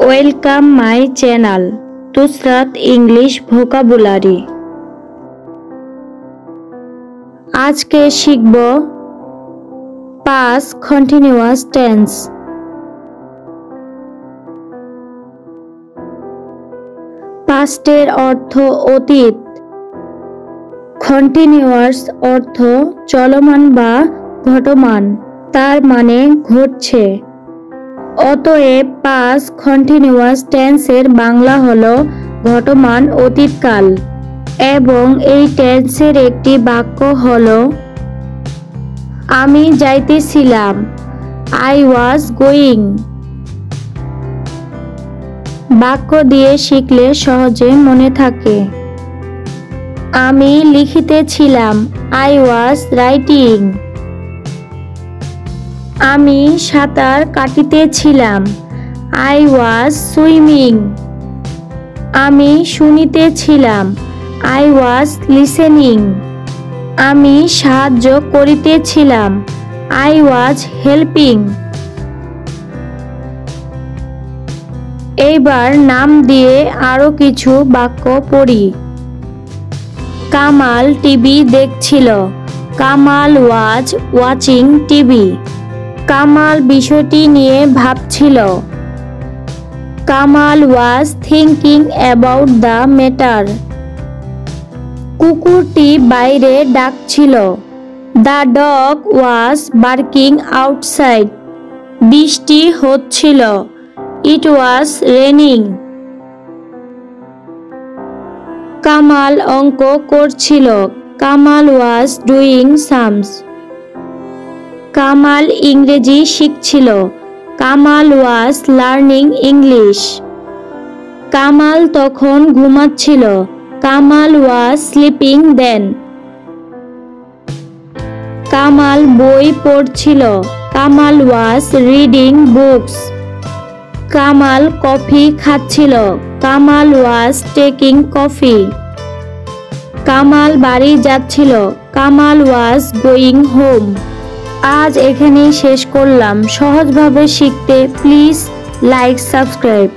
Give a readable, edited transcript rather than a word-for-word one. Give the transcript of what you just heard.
Welcome my channel Tusrat English vocabulary. আজকে শিখব past continuous tense. পাস্টের অর্থ অতীত, কন্টিনিউয়াস অর্থ চলমান বা ঘটমান, তার মানে ঘটছে। অতএব পাস্ট কন্টিনিউয়াস টেন্সের বাংলা হলো ঘটমান অতীতকাল এবং এই টেন্সের একটি বাক্য হলো আমি যাইতেছিলাম, আই ওয়াজ গোয়িং। বাক্য দিয়ে শিখলে সহজে মনে থাকে। আমি লিখিতেছিলাম, আই ওয়াজ রাইটিং। আমি সাঁতার কাটিতেছিলাম, আই ওয়াজ সুইমিং। আমি শুনিতেছিলাম, আই ওয়াজ লিসেনিং। আমি সাহায্য করিতেছিলাম, আই ওয়াজ হেল্পিং। এইবার নাম দিয়ে আরো কিছু বাক্য পড়ি। কামাল টিভি দেখছিল, Kamal was watching TV. Kamal বিষয়টি নিয়ে ভাবছিল, Kamal was thinking about the matter. কুকুরটি বাইরে ডাকছিল, the dog was barking outside. বৃষ্টি হচ্ছিল, ইট ওয়াজ রেনিং। কামাল অঙ্ক করছিল, Kamal was doing sums. Kamal ইংরেজি শিখছিল, Kamal was learning English. Kamal তখন ঘুমাচ্ছিল, Kamal was sleeping then. Kamal বই পড়ছিল, Kamal was reading books. Kamal coffee খাচ্ছিল, Kamal was taking coffee. Kamal বাড়ি যাচ্ছিল, কামাল ওয়াজ গোয়িং হোম। আজ এখানেই শেষ করলাম। সহজভাবে শিখতে প্লিজ লাইক সাবস্ক্রাইব।